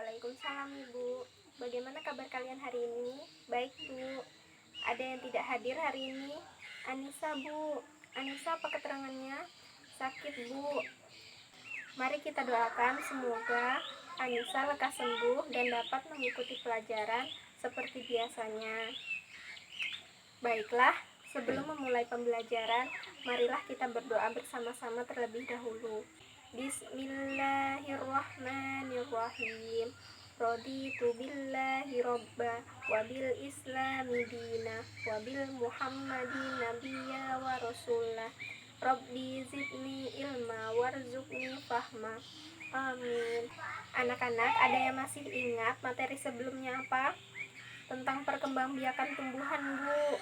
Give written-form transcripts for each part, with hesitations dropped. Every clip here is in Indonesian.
Waalaikumsalam Ibu. Bagaimana kabar kalian hari ini? Baik Bu. Ada yang tidak hadir hari ini? Anissa Bu. Anissa apa keterangannya? Sakit Bu. Mari kita doakan semoga Anissa lekas sembuh dan dapat mengikuti pelajaran seperti biasanya. Baiklah, sebelum memulai pembelajaran, marilah kita berdoa bersama-sama terlebih dahulu. Bismillahirrahmanirrahim. Raditu billahi robba wa bil islami dina wa bil muhammadin nabiyya wa rasulah. Rabbi zidni ilma warzuqni fahma. Amin. Anak-anak, ada yang masih ingat materi sebelumnya apa? Tentang perkembangbiakan tumbuhan, Bu.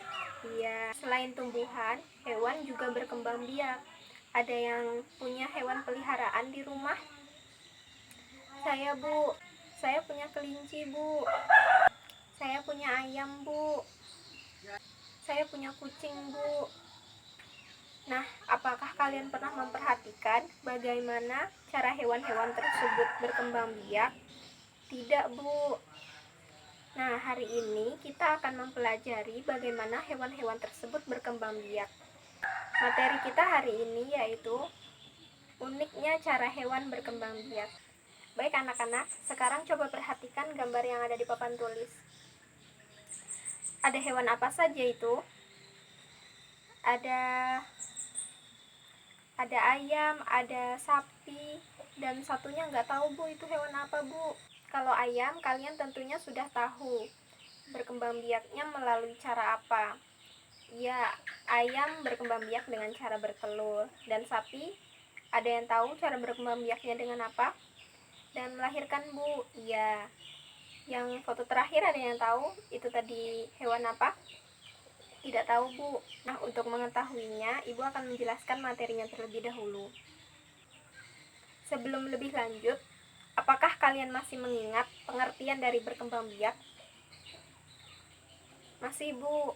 Iya, selain tumbuhan, hewan juga berkembang biak. Ada yang punya hewan peliharaan di rumah? Saya, Bu. Saya punya kelinci, Bu. Saya punya ayam, Bu. Saya punya kucing, Bu. Nah, apakah kalian pernah memperhatikan bagaimana cara hewan-hewan tersebut berkembang biak? Tidak, Bu. Nah, hari ini kita akan mempelajari bagaimana hewan-hewan tersebut berkembang biak. Materi kita hari ini yaitu uniknya cara hewan berkembang biak. Baik anak-anak, sekarang coba perhatikan gambar yang ada di papan tulis. Ada hewan apa saja itu? Ada ayam, ada sapi, dan satunya nggak tahu Bu itu hewan apa Bu. Kalau ayam, kalian tentunya sudah tahu berkembang biaknya melalui cara apa. Ya, ayam berkembang biak dengan cara bertelur. Dan sapi, ada yang tahu cara berkembang biaknya dengan apa? Dan melahirkan Bu. Ya, yang foto terakhir ada yang tahu itu tadi hewan apa? Tidak tahu Bu. Nah, untuk mengetahuinya, Ibu akan menjelaskan materinya terlebih dahulu. Sebelum lebih lanjut, apakah kalian masih mengingat pengertian dari berkembang biak? Masih Bu?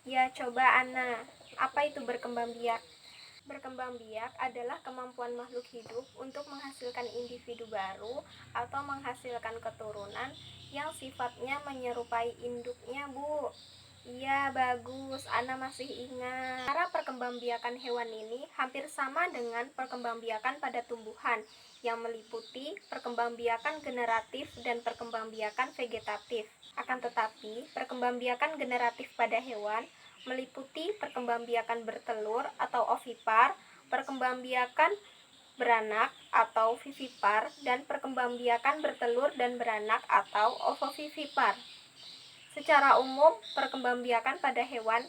Ya, coba Ana, apa itu berkembang biak? Berkembang biak adalah kemampuan makhluk hidup untuk menghasilkan individu baru atau menghasilkan keturunan yang sifatnya menyerupai induknya, Bu. Iya, bagus. Ana masih ingat. Cara perkembangbiakan hewan ini hampir sama dengan perkembangbiakan pada tumbuhan yang meliputi perkembangbiakan generatif dan perkembangbiakan vegetatif. Akan tetapi, perkembangbiakan generatif pada hewan meliputi perkembangbiakan bertelur atau ovipar, perkembangbiakan beranak atau vivipar, dan perkembangbiakan bertelur dan beranak atau ovovivipar. Secara umum, perkembangbiakan pada hewan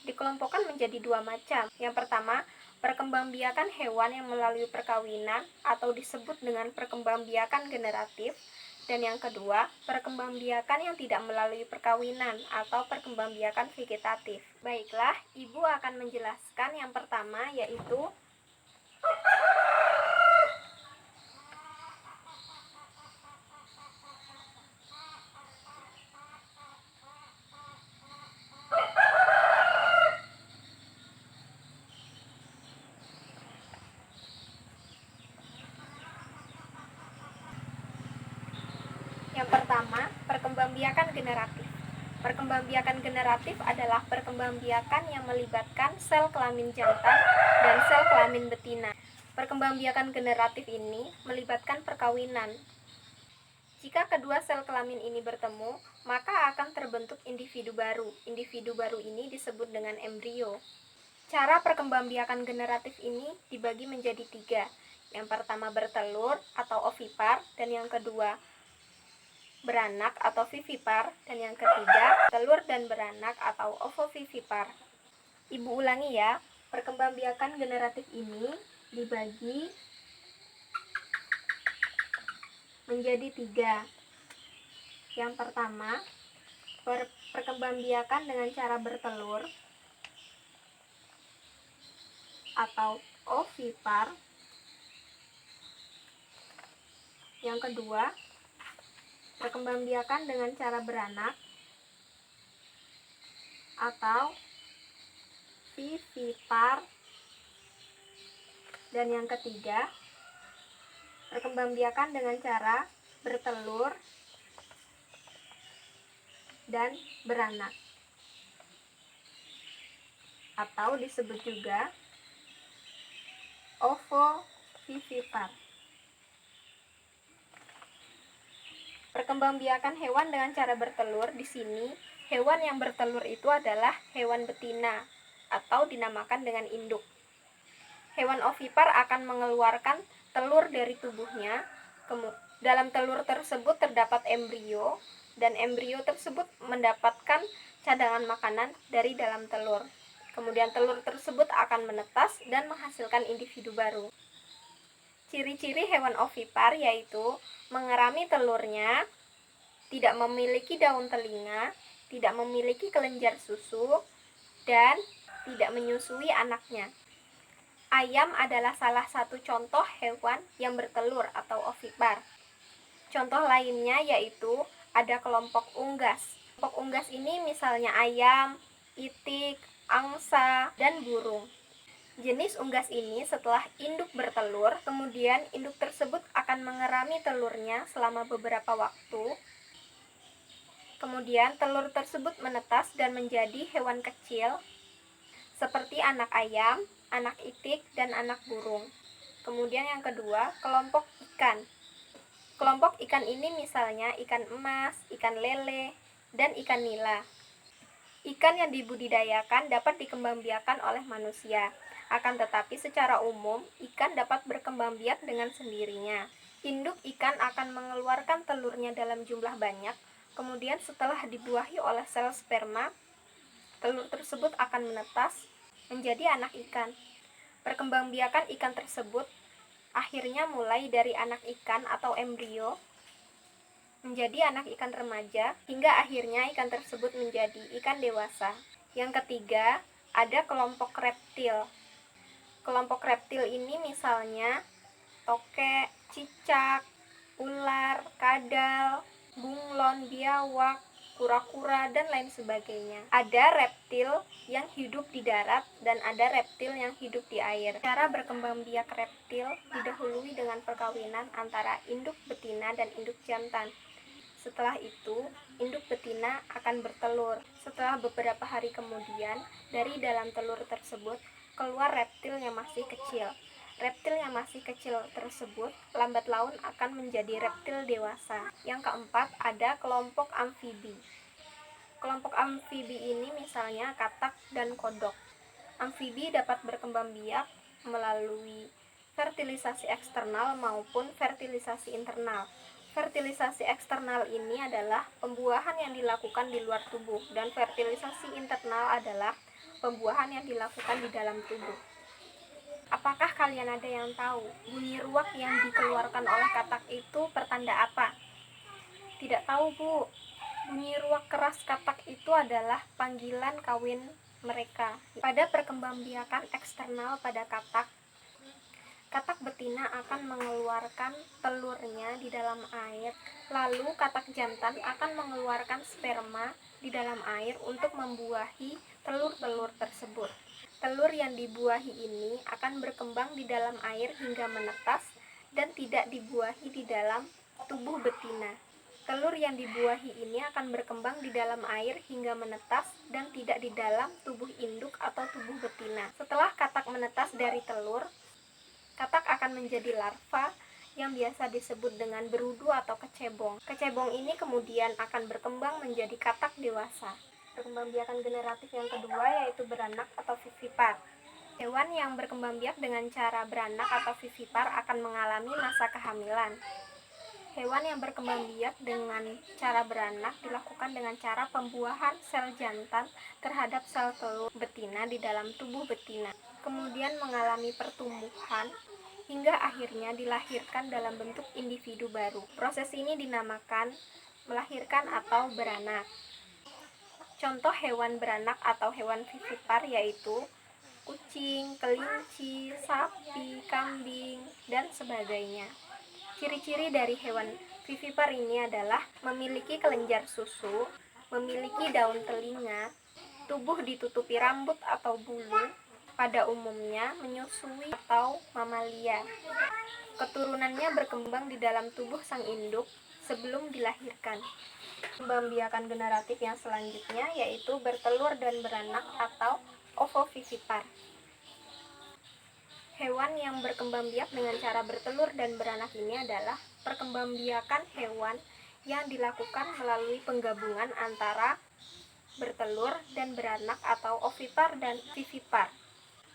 dikelompokkan menjadi dua macam. Yang pertama, perkembangbiakan hewan yang melalui perkawinan atau disebut dengan perkembangbiakan generatif. Dan yang kedua, perkembangbiakan yang tidak melalui perkawinan atau perkembangbiakan vegetatif. Baiklah, Ibu akan menjelaskan yang pertama yaitu perkembangbiakan generatif. Perkembangbiakan generatif adalah perkembangbiakan yang melibatkan sel kelamin jantan dan sel kelamin betina. Perkembangbiakan generatif ini melibatkan perkawinan. Jika kedua sel kelamin ini bertemu, maka akan terbentuk individu baru. Individu baru ini disebut dengan embrio. Cara perkembangbiakan generatif ini dibagi menjadi tiga. Yang pertama bertelur atau ovipar, dan yang kedua beranak atau vivipar, dan yang ketiga telur dan beranak atau ovovivipar. Ibu ulangi ya, perkembangbiakan generatif ini dibagi menjadi tiga. Yang pertama, perkembangbiakan dengan cara bertelur atau ovipar. Yang kedua, perkembangbiakan dengan cara beranak atau vivipar. Dan yang ketiga, perkembangbiakan dengan cara bertelur, dan beranak, atau disebut juga ovovivipar. Perkembangbiakan hewan dengan cara bertelur, di sini hewan yang bertelur itu adalah hewan betina atau dinamakan dengan induk. Hewan ovipar akan mengeluarkan telur dari tubuhnya. Dalam telur tersebut terdapat embrio, dan embrio tersebut mendapatkan cadangan makanan dari dalam telur. Kemudian telur tersebut akan menetas dan menghasilkan individu baru. Ciri-ciri hewan ovipar yaitu mengerami telurnya, tidak memiliki daun telinga, tidak memiliki kelenjar susu, dan tidak menyusui anaknya. Ayam adalah salah satu contoh hewan yang bertelur atau ovipar. Contoh lainnya yaitu ada kelompok unggas. Kelompok unggas ini misalnya ayam, itik, angsa, dan burung. Jenis unggas ini setelah induk bertelur, kemudian induk tersebut akan mengerami telurnya selama beberapa waktu. Kemudian telur tersebut menetas dan menjadi hewan kecil seperti anak ayam, anak itik, dan anak burung. Kemudian yang kedua, kelompok ikan. Kelompok ikan ini misalnya ikan emas, ikan lele, dan ikan nila. Ikan yang dibudidayakan dapat dikembangbiakan oleh manusia. Akan tetapi secara umum, ikan dapat berkembang biak dengan sendirinya. Induk ikan akan mengeluarkan telurnya dalam jumlah banyak, kemudian setelah dibuahi oleh sel sperma, telur tersebut akan menetas menjadi anak ikan. Perkembangbiakan ikan tersebut akhirnya mulai dari anak ikan atau embrio, menjadi anak ikan remaja, hingga akhirnya ikan tersebut menjadi ikan dewasa. Yang ketiga, ada kelompok reptil. Kelompok reptil ini misalnya tokek, cicak, ular, kadal, bunglon, biawak, kura-kura, dan lain sebagainya. Ada reptil yang hidup di darat dan ada reptil yang hidup di air. Cara berkembang biak reptil didahului dengan perkawinan antara induk betina dan induk jantan. Setelah itu, induk betina akan bertelur. Setelah beberapa hari kemudian, dari dalam telur tersebut keluar reptil yang masih kecil. Reptil yang masih kecil tersebut lambat laun akan menjadi reptil dewasa. Yang keempat, ada kelompok amfibi. Kelompok amfibi ini misalnya katak dan kodok. Amfibi dapat berkembang biak melalui fertilisasi eksternal maupun fertilisasi internal. Fertilisasi eksternal ini adalah pembuahan yang dilakukan di luar tubuh, dan fertilisasi internal adalah pembuahan yang dilakukan di dalam tubuh. Apakah kalian ada yang tahu bunyi ruak yang dikeluarkan oleh katak itu pertanda apa? Tidak tahu, Bu. Bunyi ruak keras katak itu adalah panggilan kawin mereka. Pada perkembangbiakan eksternal pada katak, katak betina akan mengeluarkan telurnya di dalam air, lalu katak jantan akan mengeluarkan sperma di dalam air untuk membuahi telur-telur tersebut. Telur yang dibuahi ini akan berkembang di dalam air hingga menetas dan tidak dibuahi di dalam tubuh betina. Telur yang dibuahi ini akan berkembang di dalam air hingga menetas dan tidak di dalam tubuh induk atau tubuh betina. Setelah katak menetas dari telur, katak akan menjadi larva yang biasa disebut dengan berudu atau kecebong. Kecebong ini kemudian akan berkembang menjadi katak dewasa. Perkembangbiakan generatif yang kedua yaitu beranak atau vivipar. Hewan yang berkembang biak dengan cara beranak atau vivipar akan mengalami masa kehamilan. Hewan yang berkembang biak dengan cara beranak dilakukan dengan cara pembuahan sel jantan terhadap sel telur betina di dalam tubuh betina, kemudian mengalami pertumbuhan hingga akhirnya dilahirkan dalam bentuk individu baru. Proses ini dinamakan melahirkan atau beranak. Contoh hewan beranak atau hewan vivipar yaitu kucing, kelinci, sapi, kambing, dan sebagainya. Ciri-ciri dari hewan vivipar ini adalah memiliki kelenjar susu, memiliki daun telinga, tubuh ditutupi rambut atau bulu, pada umumnya menyusui atau mamalia. Keturunannya berkembang di dalam tubuh sang induk, sebelum dilahirkan. Pembambiakan generatif yang selanjutnya yaitu bertelur dan beranak atau ovovivipar. Hewan yang berkembang biak dengan cara bertelur dan beranak ini adalah perkembangbiakan hewan yang dilakukan melalui penggabungan antara bertelur dan beranak atau ovipar dan vivipar.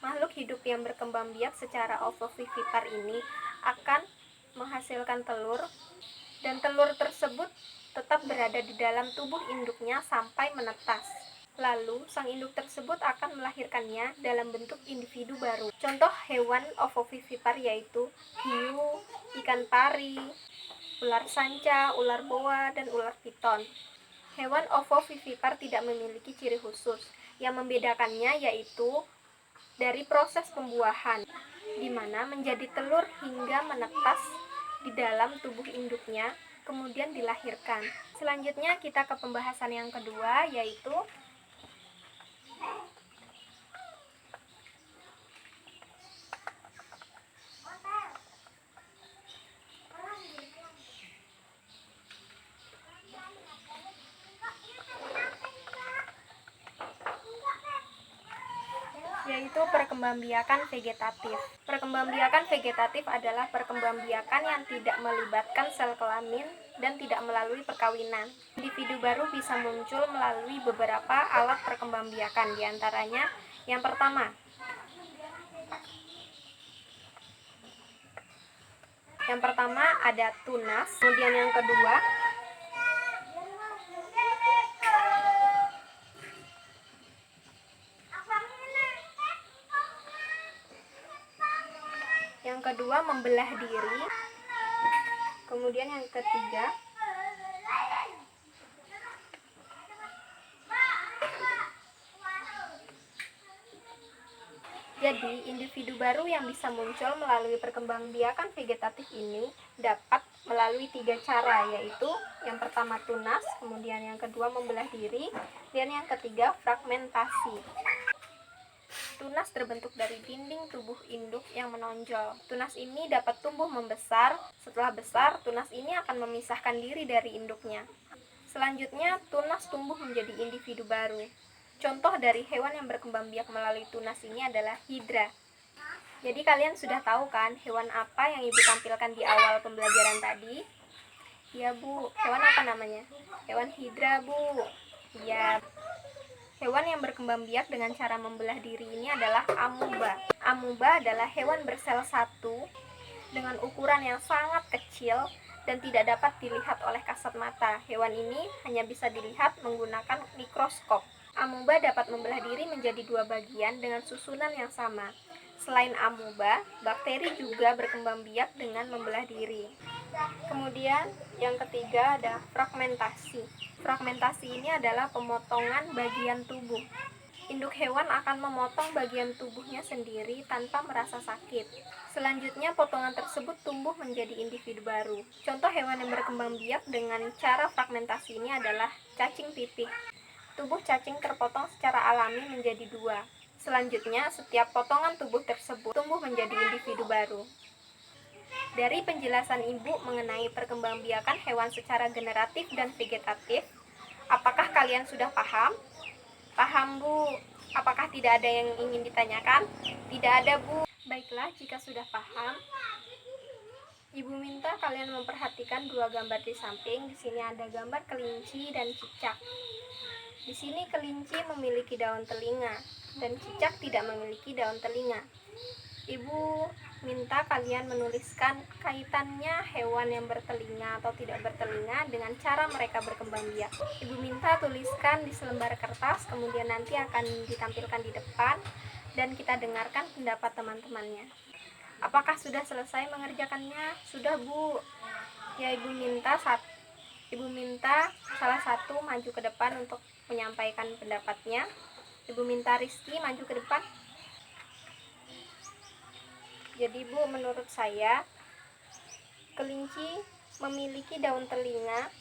Makhluk hidup yang berkembang biak secara ovovivipar ini akan menghasilkan telur, dan telur tersebut tetap berada di dalam tubuh induknya sampai menetas. Lalu, sang induk tersebut akan melahirkannya dalam bentuk individu baru. Contoh hewan ovovivipar yaitu hiu, ikan pari, ular sanca, ular boa, dan ular piton. Hewan ovovivipar tidak memiliki ciri khusus. Yang membedakannya yaitu dari proses pembuahan, di mana menjadi telur hingga menetas di dalam tubuh induknya, kemudian dilahirkan. Selanjutnya kita ke pembahasan yang kedua, yaitu perkembangbiakan vegetatif. Perkembangbiakan vegetatif adalah perkembangbiakan yang tidak melibatkan sel kelamin dan tidak melalui perkawinan. Individu baru bisa muncul melalui beberapa alat perkembangbiakan, diantaranya yang pertama, ada tunas, kemudian yang kedua membelah diri, kemudian yang ketiga jadi, individu baru yang bisa muncul melalui perkembangbiakan vegetatif ini dapat melalui 3 cara, yaitu yang pertama tunas, kemudian yang kedua membelah diri, dan yang ketiga fragmentasi. Tunas terbentuk dari dinding tubuh induk yang menonjol. Tunas ini dapat tumbuh membesar. Setelah besar, tunas ini akan memisahkan diri dari induknya. Selanjutnya, tunas tumbuh menjadi individu baru. Contoh dari hewan yang berkembang biak melalui tunas ini adalah hidra. Jadi kalian sudah tahu kan hewan apa yang Ibu tampilkan di awal pembelajaran tadi? Ya Bu, hewan apa namanya? Hewan hidra Bu. Ya, hewan yang berkembang biak dengan cara membelah diri ini adalah amuba. Amuba adalah hewan bersel satu dengan ukuran yang sangat kecil dan tidak dapat dilihat oleh kasat mata. Hewan ini hanya bisa dilihat menggunakan mikroskop. Amuba dapat membelah diri menjadi 2 bagian dengan susunan yang sama. Selain amuba, bakteri juga berkembang biak dengan membelah diri. Kemudian yang ketiga ada fragmentasi. Fragmentasi ini adalah pemotongan bagian tubuh. Induk hewan akan memotong bagian tubuhnya sendiri tanpa merasa sakit. Selanjutnya, potongan tersebut tumbuh menjadi individu baru. Contoh hewan yang berkembang biak dengan cara fragmentasi ini adalah cacing pipih. Tubuh cacing terpotong secara alami menjadi 2. Selanjutnya, setiap potongan tubuh tersebut tumbuh menjadi individu baru. Dari penjelasan Ibu mengenai perkembangbiakan hewan secara generatif dan vegetatif, apakah kalian sudah paham? Paham Bu? Apakah tidak ada yang ingin ditanyakan? Tidak ada Bu. Baiklah, jika sudah paham, Ibu minta kalian memperhatikan 2 gambar di samping. Di sini ada gambar kelinci dan cicak. Di sini kelinci memiliki daun telinga dan cicak tidak memiliki daun telinga. Ibu minta kalian menuliskan kaitannya hewan yang bertelinga atau tidak bertelinga dengan cara mereka berkembang biak. Ibu minta tuliskan di selembar kertas, kemudian nanti akan ditampilkan di depan dan kita dengarkan pendapat teman-temannya. Apakah sudah selesai mengerjakannya? Sudah Bu. Ya, Ibu minta salah satu maju ke depan untuk menyampaikan pendapatnya. Ibu minta Rizky maju ke depan. Jadi Bu, menurut saya kelinci memiliki daun telinga,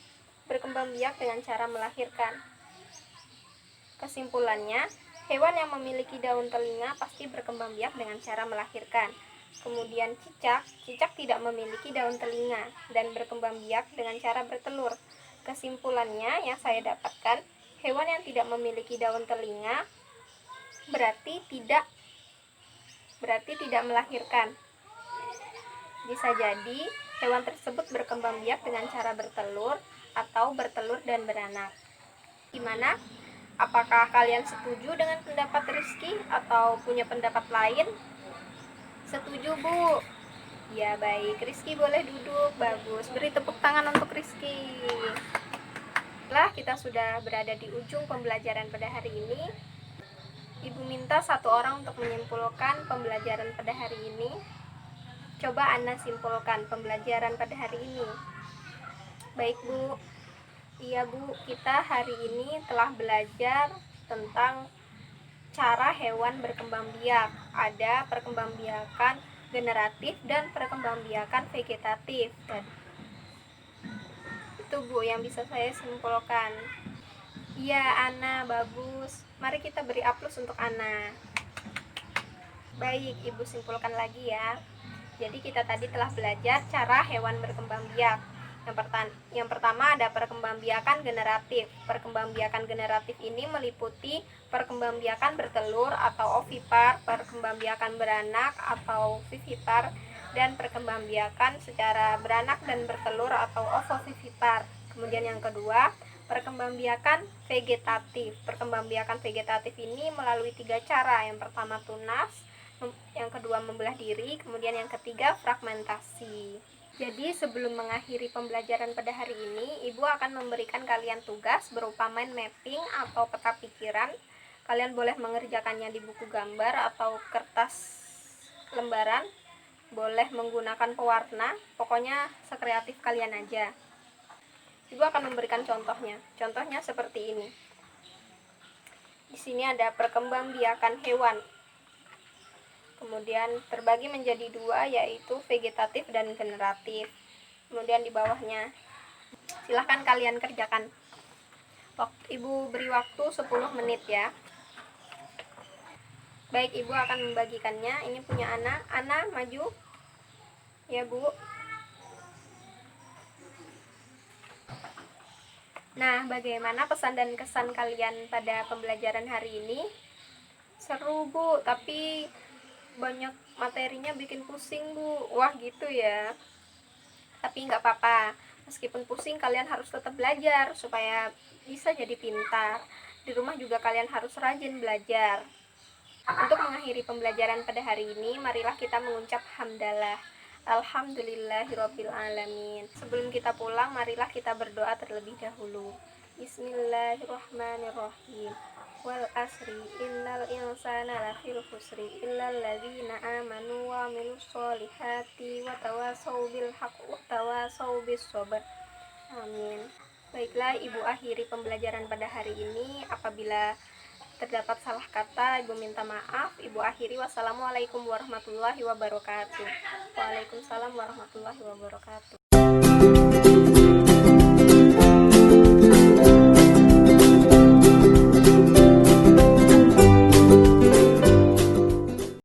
berkembang biak dengan cara melahirkan. Kesimpulannya, hewan yang memiliki daun telinga pasti berkembang biak dengan cara melahirkan. Kemudian cicak, cicak tidak memiliki daun telinga dan berkembang biak dengan cara bertelur. Kesimpulannya yang saya dapatkan, hewan yang tidak memiliki daun telinga berarti tidak melahirkan. Bisa jadi hewan tersebut berkembang biak dengan cara bertelur atau bertelur dan beranak. Gimana? Apakah kalian setuju dengan pendapat Rizky atau punya pendapat lain? Setuju, Bu? Ya, baik. Rizky boleh duduk. Bagus. Beri tepuk tangan untuk Rizky. Setelah kita sudah berada di ujung pembelajaran pada hari ini, Ibu minta satu orang untuk menyimpulkan pembelajaran pada hari ini. Coba Anda simpulkan pembelajaran pada hari ini. Baik, Bu. Iya, Bu. Kita hari ini telah belajar tentang cara hewan berkembang biak. Ada perkembangbiakan generatif dan perkembangbiakan vegetatif. Dan itu, Bu, yang bisa saya simpulkan. Iya, Ana, bagus. Mari kita beri aplaus untuk Ana. Baik, Ibu simpulkan lagi ya. Jadi kita tadi telah belajar cara hewan berkembang biak. Yang pertama ada perkembangbiakan generatif. Perkembangbiakan generatif ini meliputi perkembangbiakan bertelur atau ovipar, perkembangbiakan beranak atau vivipar, dan perkembangbiakan secara beranak dan bertelur atau ovovivipar. Kemudian yang kedua, perkembangbiakan vegetatif. Perkembangbiakan vegetatif ini melalui 3 cara. Yang pertama tunas, yang kedua membelah diri, kemudian yang ketiga fragmentasi. Jadi sebelum mengakhiri pembelajaran pada hari ini, Ibu akan memberikan kalian tugas berupa mind mapping atau peta pikiran. Kalian boleh mengerjakannya di buku gambar atau kertas lembaran. Boleh menggunakan pewarna, pokoknya sekreatif kalian aja. Ibu akan memberikan contohnya. Contohnya seperti ini. Di sini ada perkembangbiakan hewan. Kemudian terbagi menjadi 2, yaitu vegetatif dan generatif. Kemudian di bawahnya, silahkan kalian kerjakan. Ibu beri waktu 10 menit ya. Baik, Ibu akan membagikannya. Ini punya Ana. Ana, maju. Ya, Bu. Nah, bagaimana pesan dan kesan kalian pada pembelajaran hari ini? Seru, Bu, tapi banyak materinya bikin pusing, Bu. Wah, gitu ya. Tapi nggak apa-apa. Meskipun pusing, kalian harus tetap belajar supaya bisa jadi pintar. Di rumah juga kalian harus rajin belajar. Untuk mengakhiri pembelajaran pada hari ini, marilah kita mengucap hamdalah. Alhamdulillahirabbil alamin. Sebelum kita pulang, marilah kita berdoa terlebih dahulu. Bismillahirrahmanirrahim. Wal asri innal insana lafil khusri illal ladzina amanu wa amilus solihati wa tawasau bil haqq wa tawasau bis sabr. Amin. Baiklah, Ibu akhiri pembelajaran pada hari ini. Apabila terdapat salah kata, Ibu minta maaf. Ibu akhiri. Wassalamualaikum warahmatullahi wabarakatuh. Waalaikumsalam warahmatullahi wabarakatuh.